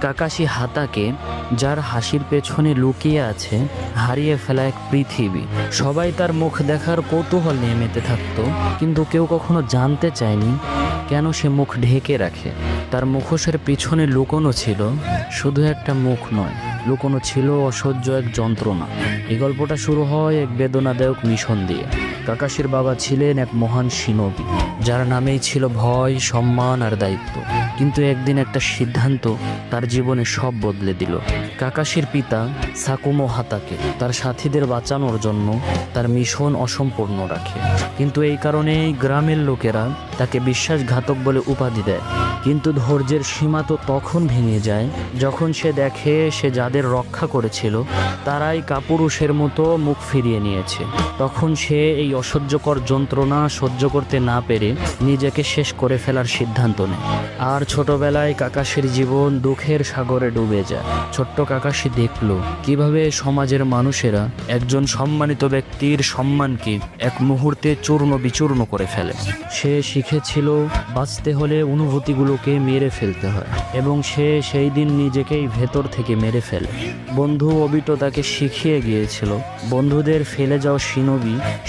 Kakashi হাতাকে, যার হাসির পেছনে লুকিয়ে আছে হারিয়ে ফেলা এক পৃথিবী। সবাই তার মুখ দেখার কৌতূহল নিয়ে মেতে থাকতো, কিন্তু কেউ কখনো জানতে চায়নি কেন সে মুখ ঢেকে রাখে। তার মুখোশের পিছনে লুকোনো ছিল শুধু একটা মুখ নয়, লুকোনো ছিল অসহ্য এক যন্ত্রণা। এই গল্পটা শুরু হয় এক বেদনাদায়ক মিশন দিয়ে। কাকাশির বাবা ছিলেন এক মহান সিনোবি, যার নামেই ছিল ভয়, সম্মান আর দায়িত্ব। কিন্তু একদিন একটা সিদ্ধান্ত তার জীবনে সব বদলে দিল। কাকাশির পিতা সাকুমো হাতাকে তার সাথীদের বাঁচানোর জন্য তার মিশন অসম্পূর্ণ রাখে, কিন্তু এই কারণেই গ্রামের লোকেরা তাকে বিশ্বাসঘাতক বলে উপাধি দেয়। কিন্তু ধৈর্যের সীমা তো তখন ভেঙে যায় যখন সে দেখে সে যাদের রক্ষা করেছিল তারাই কাপুরুষের মতো মুখ ফিরিয়ে নিয়েছে। তখন সে এই অসহ্যকর যন্ত্রণা সহ্য করতে না পেরে নিজেকে শেষ করে ফেলার সিদ্ধান্ত নেয়। আর ছোটবেলায় কাকাশির জীবন দুঃখের সাগরে ডুবে যায়। ছোট্ট কাকাশি দেখল কিভাবে সমাজের মানুষেরা একজন সম্মানিত ব্যক্তির সম্মানকে এক মুহূর্তে চূর্ণ বিচূর্ণ করে ফেলে। সে শিখেছিল বাঁচতে হলে অনুভূতিগুলোকে মেরে ফেলতে হয়, এবং সে সেই দিন নিজেকেই ভেতর থেকে মেরে ফেলে। বন্ধু অবিটো তাকে শিখিয়ে গিয়েছিল বন্ধুদের ফেলে যাওয়া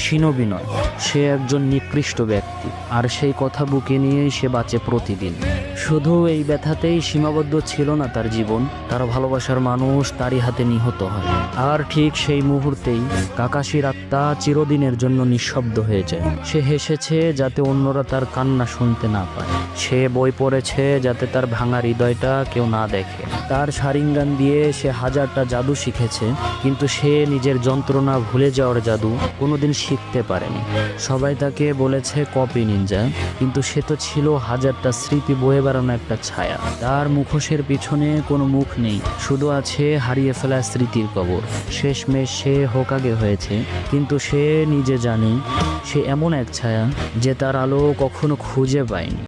সিনোবি নয়, সে একজন নিকৃষ্ট ব্যক্তি। আর সেই কথা বুকে নিয়েই সে বাঁচে প্রতিদিন। শুধু এই ব্যথাতেই সীমাবদ্ধ ছিল না তার জীবন, তার ভালোবাসার মানুষ তারই হাতে নিহত হয়। আর ঠিক সেই মুহূর্তেই কাকাশির আত্মা চিরদিনের জন্য নিঃশব্দ হয়ে যায়। সে হেসেছে যাতে অন্যরা তার কান্না শুনতে না পায়। সে বই পড়েছে যাতে তার ভাঙা হৃদয়টা কেউ না দেখে। তার শারিঙ্গান দিয়ে সে হাজারটা জাদু শিখেছে, কিন্তু সে নিজের যন্ত্রণা ভুলে যাওয়ার জাদু কোনোদিন শিখতে পারেনি। সবাই তাকে বলেছে কপি নিনজা, কিন্তু সে তো ছিল হাজারটা স্মৃতি বয়ে বেড়ানো একটা ছায়া। তার মুখোশের পিছনে কোনো মুখ নেই, শুধু আছে হারিয়ে ফেলা স্মৃতির কবর। শেষমেশ সে হোকাগে হয়েছে, কিন্তু সে নিজে জানে সে এমন এক ছায়া যে তার আলো কখনো খুঁজে পায়নি।